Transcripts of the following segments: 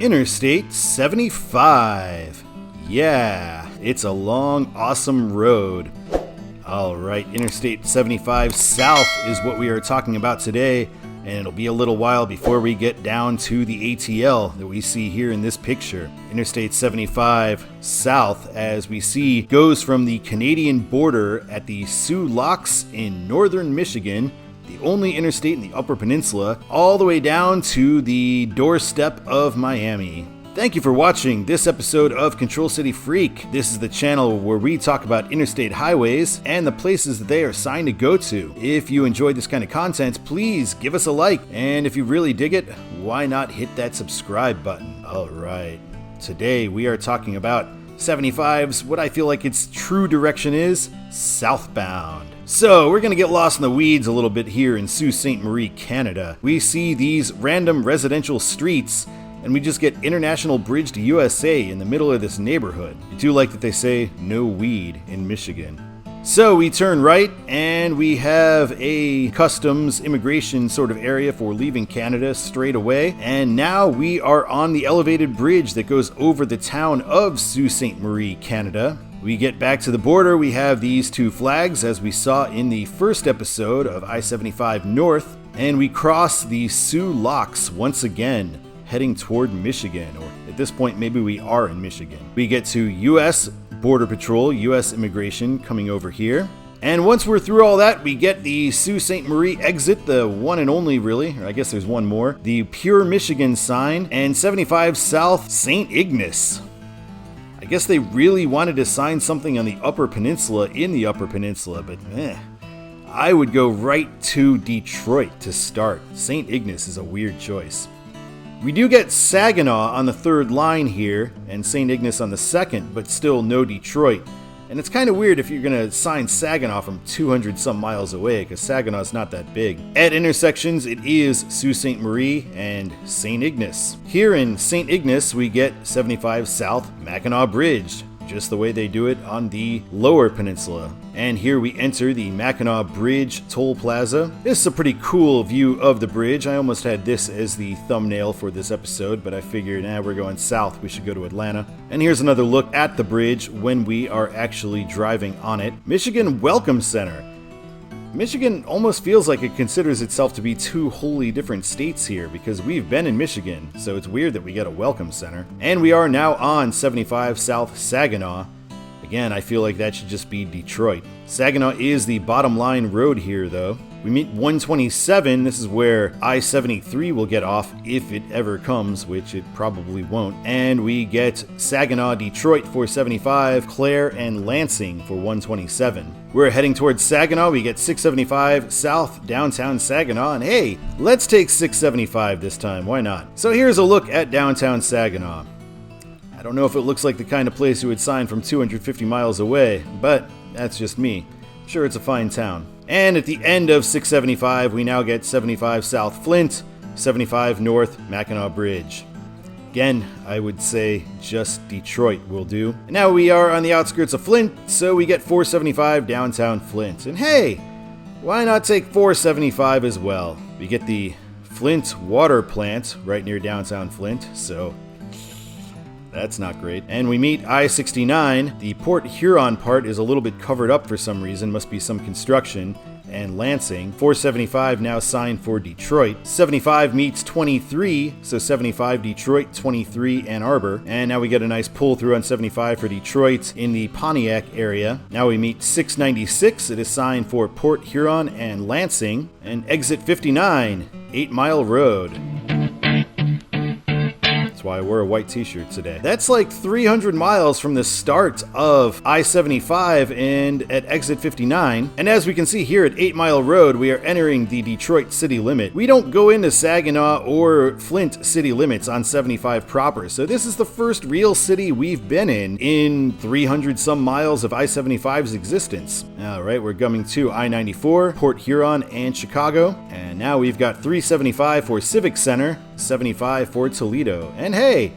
Interstate 75. Yeah, it's a long, awesome road. Alright, Interstate 75 South is what we are talking about today, and it'll be a little while before we get down to the ATL that we see here in this picture. Interstate 75 South, as we see, goes from the Canadian border at the Sioux Locks in northern Michigan, the only interstate in the Upper Peninsula, all the way down to the doorstep of Miami. Thank you for watching this episode of Control City Freak. This is the channel where we talk about interstate highways and the places that they are signed to go to. If you enjoyed this kind of content, please give us a like. And if you really dig it, why not hit that subscribe button? Alright, today we are talking about 75's what I feel like its true direction is, southbound. So, we're going to get lost in the weeds a little bit here in Sault Ste. Marie, Canada. We see these random residential streets, and we just get International Bridge to USA in the middle of this neighborhood. I do like that they say, no weed in Michigan. So, we turn right, and we have a customs immigration sort of area for leaving Canada straight away. And now we are on the elevated bridge that goes over the town of Sault Ste. Marie, Canada. We get back to the border, we have these two flags as we saw in the first episode of I-75 North, and we cross the Sioux Locks once again, heading toward Michigan, or at this point maybe we are in Michigan. We get to U.S. Border Patrol, U.S. Immigration coming over here. And once we're through all that, we get the Sault Ste. Marie exit, the one and only really, or I guess there's one more, the Pure Michigan sign, and 75 South St. Ignace. I guess they really wanted to sign something on the Upper Peninsula in the Upper Peninsula, but I would go right to Detroit to start. St. Ignace is a weird choice. We do get Saginaw on the third line here, and St. Ignace on the second, but still no Detroit. And it's kind of weird if you're going to sign Saginaw from 200 some miles away, because Saginaw's not that big. At intersections, it is Sault Ste. Marie and St. Ignace. Here in St. Ignace, we get 75 South Mackinac Bridge, just the way they do it on the Lower Peninsula. And here we enter the Mackinac Bridge Toll Plaza. This is a pretty cool view of the bridge. I almost had this as the thumbnail for this episode, but I figured, we're going south, we should go to Atlanta. And here's another look at the bridge when we are actually driving on it. Michigan Welcome Center. Michigan almost feels like it considers itself to be two wholly different states here, because we've been in Michigan, so it's weird that we get a welcome center. And we are now on 75 South Saginaw. Again, I feel like that should just be Detroit. Saginaw is the bottom line road here, though. We meet 127, this is where I-73 will get off if it ever comes, which it probably won't. And we get Saginaw, Detroit for 75, Clare and Lansing for 127. We're heading towards Saginaw, we get 675 South downtown Saginaw, and hey, let's take 675 this time, why not? So here's a look at downtown Saginaw. I don't know if it looks like the kind of place you would sign from 250 miles away, but that's just me. I'm sure it's a fine town. And at the end of 675, we now get 75 South Flint, 75 North Mackinac Bridge. Again, I would say just Detroit will do. And now we are on the outskirts of Flint, so we get 475 downtown Flint. And hey, why not take 475 as well? We get the Flint water plant right near downtown Flint, so that's not great. And we meet I-69. The Port Huron part is a little bit covered up for some reason, must be some construction. And Lansing. 475 now signed for Detroit. 75 meets 23, so 75 Detroit, 23 Ann Arbor. And now we get a nice pull through on 75 for Detroit in the Pontiac area. Now we meet 696. It is signed for Port Huron and Lansing. And exit 59, 8 Mile Road. Why I wore a white t-shirt today. That's like 300 miles from the start of I-75 and at exit 59. And as we can see here at 8 Mile Road, we are entering the Detroit city limit. We don't go into Saginaw or Flint city limits on 75 proper, so this is the first real city we've been in 300 some miles of I-75's existence. All right, we're coming to I-94, Port Huron, and Chicago. And now we've got 375 for Civic Center, 75 for Toledo. And hey,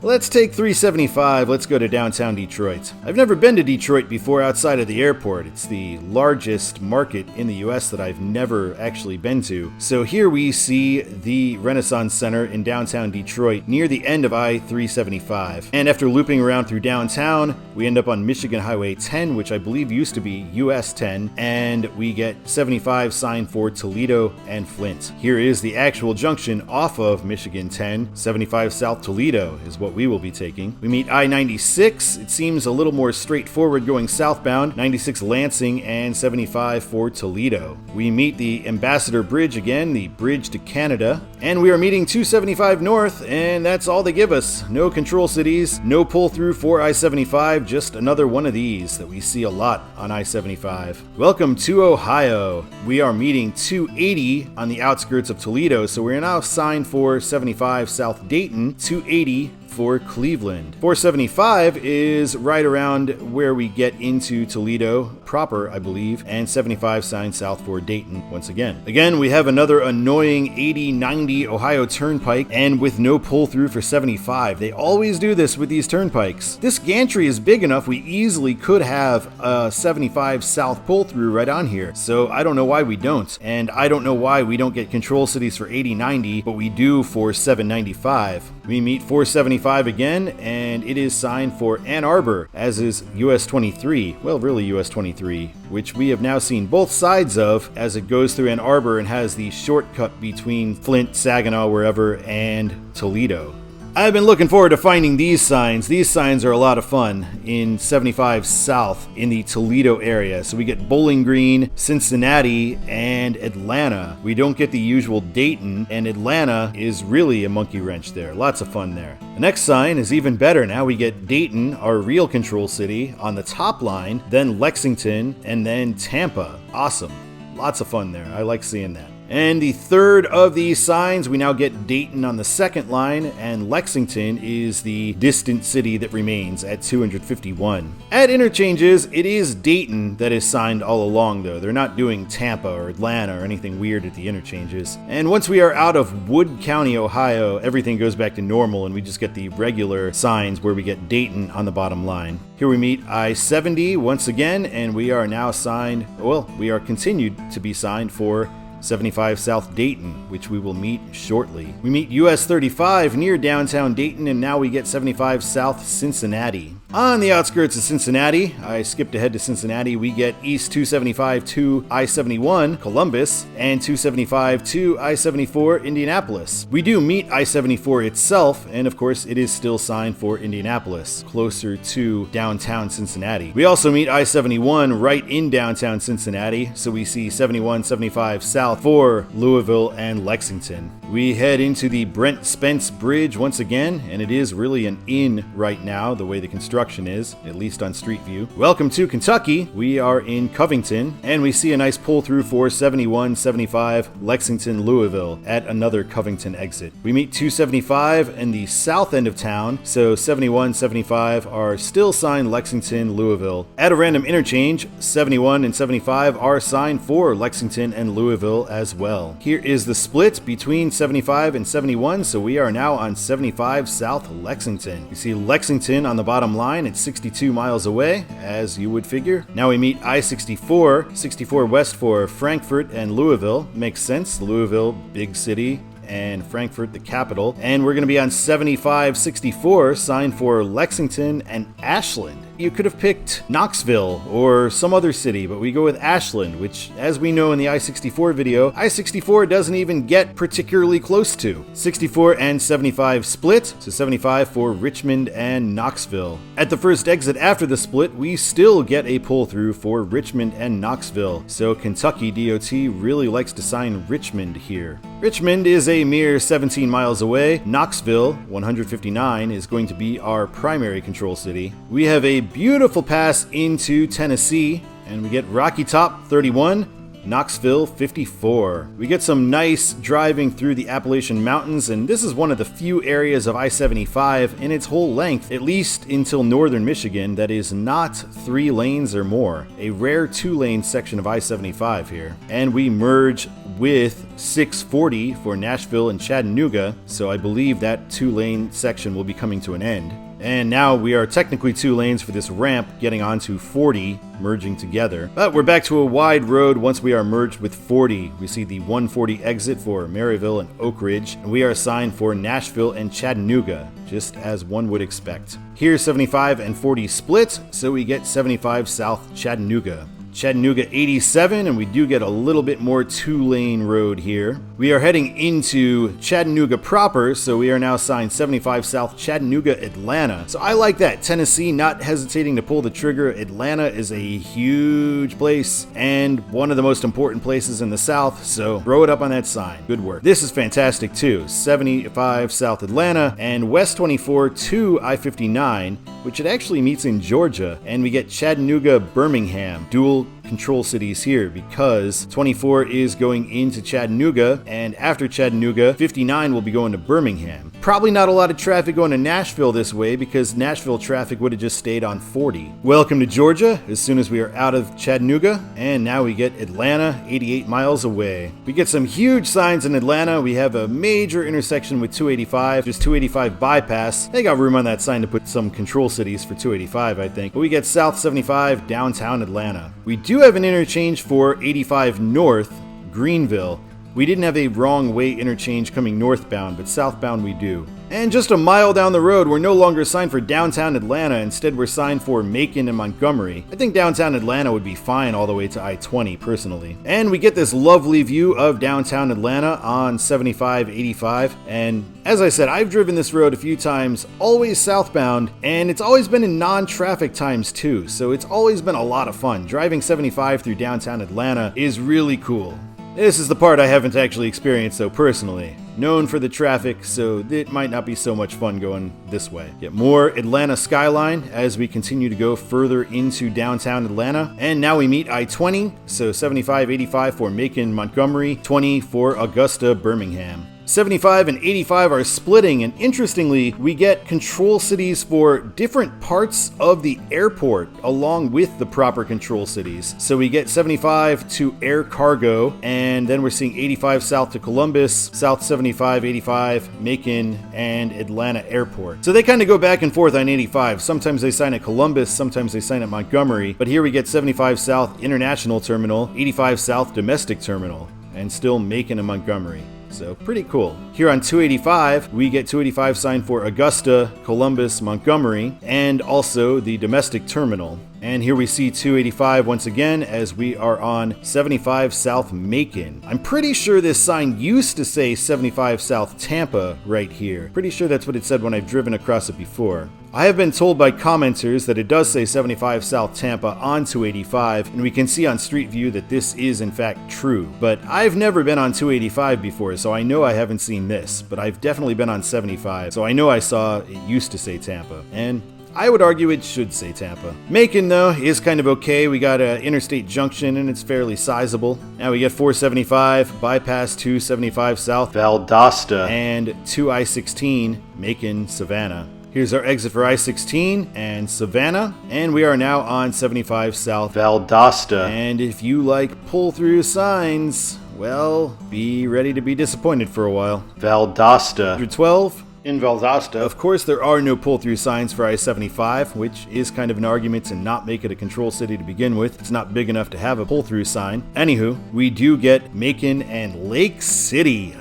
Let's take 375, let's go to downtown Detroit. I've never been to Detroit before outside of the airport. It's the largest market in the US that I've never actually been to. So here we see the Renaissance Center in downtown Detroit near the end of I-375. And after looping around through downtown, we end up on Michigan Highway 10, which I believe used to be US 10, and we get 75 signed for Toledo and Flint. Here is the actual junction off of Michigan 10. 75 South Toledo is what we will be taking. We meet I-96. It seems a little more straightforward going southbound. 96 Lansing and 75 for Toledo. We meet the Ambassador Bridge again, the bridge to Canada. And we are meeting 275 North, and that's all they give us. No control cities, no pull through for I-75, just another one of these that we see a lot on I-75. Welcome to Ohio. We are meeting 280 on the outskirts of Toledo, so we're now signed for 75 South Dayton, 280 for Cleveland. 475 is right around where we get into Toledo proper, I believe, and 75 signed south for Dayton once again. Again, we have another annoying 80-90 Ohio Turnpike, and with no pull through for 75. They always do this with these turnpikes. This gantry is big enough we easily could have a 75 south pull through right on here, so I don't know why we don't, and I don't know why we don't get control cities for 80-90, but we do for 795. We meet 475 again, and it is signed for Ann Arbor, as is US 23. Well, really US 23, which we have now seen both sides of as it goes through Ann Arbor and has the shortcut between Flint, Saginaw, wherever, and Toledo. I've been looking forward to finding these signs. These signs are a lot of fun in 75 South in the Toledo area. So we get Bowling Green, Cincinnati, and Atlanta. We don't get the usual Dayton, and Atlanta is really a monkey wrench there. Lots of fun there. The next sign is even better. Now we get Dayton, our real control city, on the top line, then Lexington, and then Tampa. Awesome. Lots of fun there. I like seeing that. And the third of these signs, we now get Dayton on the second line, and Lexington is the distant city that remains at 251. At interchanges, it is Dayton that is signed all along, though. They're not doing Tampa or Atlanta or anything weird at the interchanges. And once we are out of Wood County, Ohio, everything goes back to normal, and we just get the regular signs where we get Dayton on the bottom line. Here we meet I-70 once again, and we are now signed, well, we are continued to be signed for 75 South Dayton, which we will meet shortly. We meet US 35 near downtown Dayton, and now we get 75 South Cincinnati. On the outskirts of Cincinnati, I skipped ahead to Cincinnati, we get East 275 to I-71, Columbus, and 275 to I-74, Indianapolis. We do meet I-74 itself, and of course it is still signed for Indianapolis, closer to downtown Cincinnati. We also meet I-71 right in downtown Cincinnati, so we see 71, 75 South for Louisville and Lexington. We head into the Brent Spence Bridge once again, and it is really an inn right now, the way the construction is, at least on Street View. Welcome to Kentucky. We are in Covington, and we see a nice pull through for 71, 75 Lexington, Louisville at another Covington exit. We meet 275 in the south end of town, so 71, 75 are still signed Lexington, Louisville. At a random interchange, 71 and 75 are signed for Lexington and Louisville as well. Here is the split between 75 and 71, so we are now on 75 South Lexington. You see Lexington on the bottom line at 62 miles away, as you would figure. Now we meet I-64, 64 west for Frankfort and Louisville. Makes sense, Louisville, big city, and Frankfort, the capital. And we're going to be on 75-64, signed for Lexington and Ashland. You could have picked Knoxville or some other city, but we go with Ashland, which, as we know in the I-64 video, I-64 doesn't even get particularly close to. 64 and 75 split, so 75 for Richmond and Knoxville. At the first exit after the split, we still get a pull-through for Richmond and Knoxville, so Kentucky DOT really likes to sign Richmond here. Richmond is a mere 17 miles away. Knoxville, 159, is going to be our primary control city. We have a beautiful pass into Tennessee, and we get Rocky Top 31, Knoxville 54. We get some nice driving through the Appalachian Mountains, and this is one of the few areas of I-75 in its whole length, at least until northern Michigan, that is not 3 lanes or more. A rare 2-lane section of I-75 here. And we merge with 640 for Nashville and Chattanooga, so I believe that 2-lane section will be coming to an end. And now we are technically 2 lanes for this ramp getting onto 40, merging together. But we're back to a wide road once we are merged with 40. We see the 140 exit for Maryville and Oak Ridge, and we are assigned for Nashville and Chattanooga, just as one would expect. Here 75 and 40 split, so we get 75 South Chattanooga. Chattanooga 87, and we do get a little bit more 2-lane road here. We are heading into Chattanooga proper, so we are now assigned 75 South Chattanooga, Atlanta. So I like that. Tennessee not hesitating to pull the trigger. Atlanta is a huge place and one of the most important places in the South, so throw it up on that sign. Good work. This is fantastic too. 75 South Atlanta and West 24 to I-59, which it actually meets in Georgia, and we get Chattanooga, Birmingham, dual control cities here because 24 is going into Chattanooga, and after Chattanooga, 59 will be going to Birmingham. Probably not a lot of traffic going to Nashville this way because Nashville traffic would have just stayed on 40. Welcome to Georgia as soon as we are out of Chattanooga, and now we get Atlanta, 88 miles away. We get some huge signs in Atlanta. We have a major intersection with 285, just 285 bypass. They got room on that sign to put some control cities for 285, I think. But we get South 75, downtown Atlanta. We do have an interchange for 85 North, Greenville. We didn't have a wrong way interchange coming northbound, but southbound we do. And just a mile down the road, we're no longer signed for downtown Atlanta. Instead, we're signed for Macon and Montgomery. I think downtown Atlanta would be fine all the way to I-20, personally. And we get this lovely view of downtown Atlanta on 75-85. And as I said, I've driven this road a few times, always southbound, and it's always been in non-traffic times too. So it's always been a lot of fun. Driving 75 through downtown Atlanta is really cool. This is the part I haven't actually experienced though personally. Known for the traffic, so it might not be so much fun going this way. Get more Atlanta skyline as we continue to go further into downtown Atlanta. And now we meet I-20, so 75-85 for Macon, Montgomery, 20 for Augusta, Birmingham. 75 and 85 are splitting, and interestingly, we get control cities for different parts of the airport along with the proper control cities. So we get 75 to air cargo, and then we're seeing 85 south to Columbus, South 75, 85, Macon, and Atlanta Airport. So they kind of go back and forth on 85. Sometimes they sign at Columbus, sometimes they sign at Montgomery, but here we get 75 South International Terminal, 85 South Domestic Terminal, and still Macon and Montgomery. So pretty cool. Here on 285, we get 285 signed for Augusta, Columbus, Montgomery, and also the domestic terminal. And here we see 285 once again as we are on 75 South Macon. I'm pretty sure this sign used to say 75 South Tampa right here. Pretty sure that's what it said when I've driven across it before. I have been told by commenters that it does say 75 South Tampa on 285, and we can see on Street View that this is in fact true. But I've never been on 285 before, so I know I haven't seen this, but I've definitely been on 75, so I know I saw it used to say Tampa. And I would argue it should say Tampa. Macon, though, is kind of okay. We got an interstate junction, and it's fairly sizable. Now we get 475, bypass 275 South, Valdosta, and 2 I-16, Macon, Savannah. Here's our exit for I-16 and Savannah, and we are now on 75 South, Valdosta. And if you like pull-through signs, well, be ready to be disappointed for a while. Valdosta. 112. In Valdosta, of course, there are no pull-through signs for I-75, which is kind of an argument to not make it a control city to begin with. It's not big enough to have a pull-through sign. Anywho, we do get Macon and Lake City.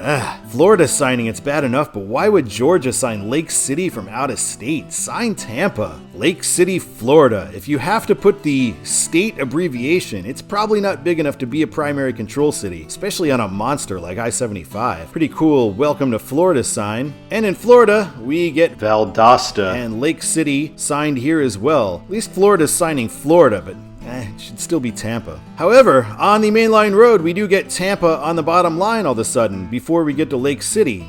Florida signing, it's bad enough, but why would Georgia sign Lake City from out of state? Sign Tampa. Lake City, Florida. If you have to put the state abbreviation, it's probably not big enough to be a primary control city, especially on a monster like I-75. Pretty cool welcome to Florida sign. And in Florida, we get Valdosta and Lake City signed here as well. At least Florida's signing Florida, but it should still be Tampa. However, on the mainline road, we do get Tampa on the bottom line all of a sudden before we get to Lake City.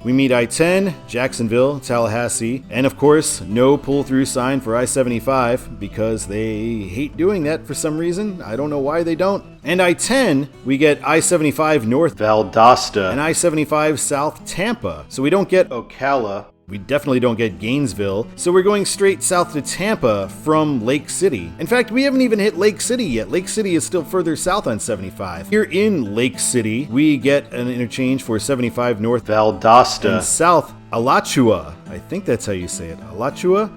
We meet I-10, Jacksonville, Tallahassee, and of course, no pull-through sign for I-75 because they hate doing that for some reason. I don't know why they don't. And I-10, we get I-75 North Valdosta and I-75 South Tampa. So we don't get Ocala. We definitely don't get Gainesville, so we're going straight south to Tampa from Lake City. In fact, we haven't even hit Lake City yet. Lake City is still further south on 75. Here in Lake City, we get an interchange for 75 North Valdosta and South Alachua. I think that's how you say it. Alachua?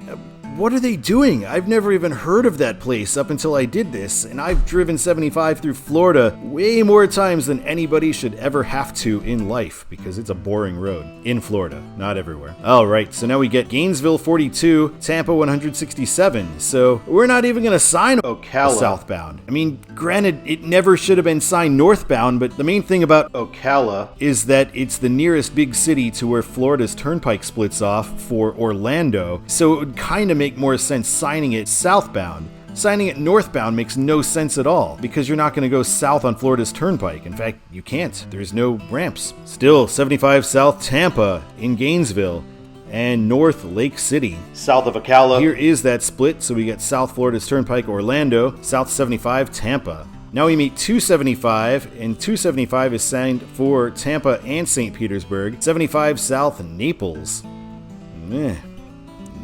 What are they doing? I've never even heard of that place up until I did this, and I've driven 75 through Florida way more times than anybody should ever have to in life, because it's a boring road. In Florida, not everywhere. Alright, so now we get Gainesville 42, Tampa 167, so we're not even going to sign Ocala southbound. I mean, granted, it never should have been signed northbound, but the main thing about Ocala is that it's the nearest big city to where Florida's turnpike splits off for Orlando, so it would kind of make more sense signing it southbound. Signing it northbound makes no sense at all because you're not going to go south on Florida's turnpike. In fact, you can't. There's no ramps. Still, 75 South Tampa in Gainesville and North Lake City. South of Ocala. Here is that split, so we get South Florida's turnpike Orlando, South 75 Tampa. Now we meet 275, and 275 is signed for Tampa and St. Petersburg. 75 South Naples.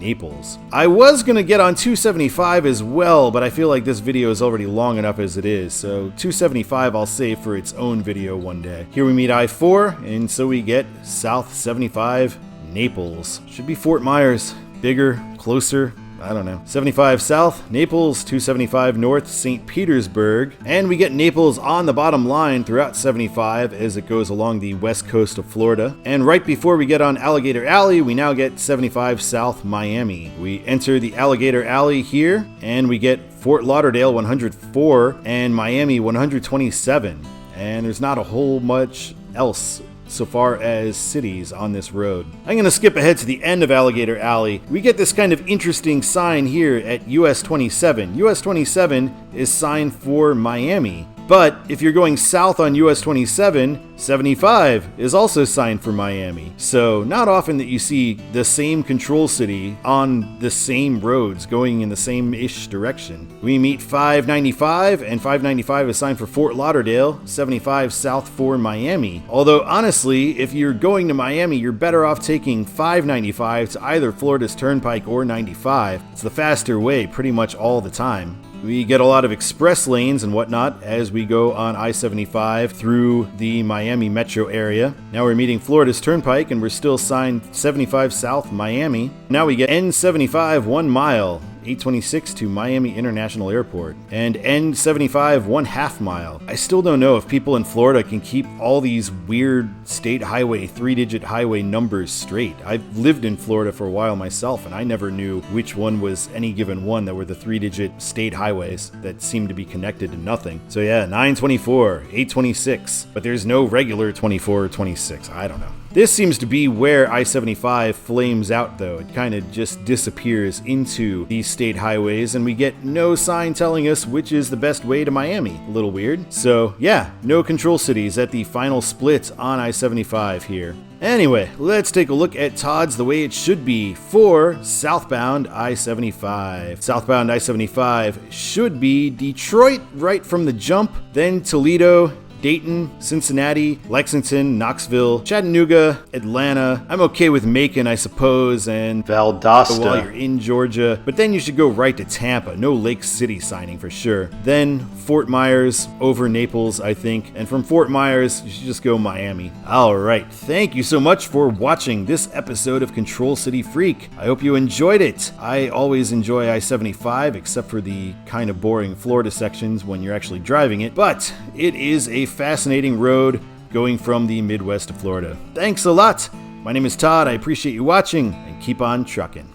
Naples. I was going to get on 275 as well, but I feel like this video is already long enough as it is, so 275 I'll save for its own video one day. Here we meet I-4, and so we get South 75 Naples. Should be Fort Myers. Bigger, closer, I don't know. 75 South, Naples, 275 North, St. Petersburg. And we get Naples on the bottom line throughout 75 as it goes along the west coast of Florida. And right before we get on Alligator Alley, we now get 75 South Miami. We enter the Alligator Alley here, and we get Fort Lauderdale 104 and Miami 127. And there's not a whole much else so far as cities on this road. I'm going to skip ahead to the end of Alligator Alley. We get this kind of interesting sign here at US 27. US 27 is signed for Miami. But if you're going south on US 27, 75 is also signed for Miami. So not often that you see the same control city on the same roads going in the same-ish direction. We meet 595, and 595 is signed for Fort Lauderdale, 75 south for Miami. Although honestly, if you're going to Miami, you're better off taking 595 to either Florida's Turnpike or 95. It's the faster way pretty much all the time. We get a lot of express lanes and whatnot as we go on I-75 through the Miami metro area. Now we're meeting Florida's Turnpike and we're still signed 75 South Miami. Now we get N75 1 mile, 826 to Miami International Airport, and N75 1/2 mile. I still don't know if people in Florida can keep all these weird state highway, 3-digit highway numbers straight. I've lived in Florida for a while myself, and I never knew which one was any given one that were the 3-digit state highways that seemed to be connected to nothing. So yeah, 924, 826, but there's no regular 24 or 26. I don't know. This seems to be where I-75 flames out, though. It kind of just disappears into these state highways, and we get no sign telling us which is the best way to Miami. A little weird. So yeah, no control cities at the final split on I-75 here. Anyway, let's take a look at Todd's the way it should be for southbound I-75. Southbound I-75 should be Detroit right from the jump, then Toledo, Dayton, Cincinnati, Lexington, Knoxville, Chattanooga, Atlanta. I'm okay with Macon, I suppose, and Valdosta while you're in Georgia. But then you should go right to Tampa. No Lake City signing for sure. Then Fort Myers over Naples, I think. And from Fort Myers, you should just go Miami. All right. Thank you so much for watching this episode of Control City Freak. I hope you enjoyed it. I always enjoy I-75, except for the kind of boring Florida sections when you're actually driving it. But it is a fascinating road going from the Midwest to Florida. Thanks a lot. My name is Todd. I appreciate you watching, and keep on trucking.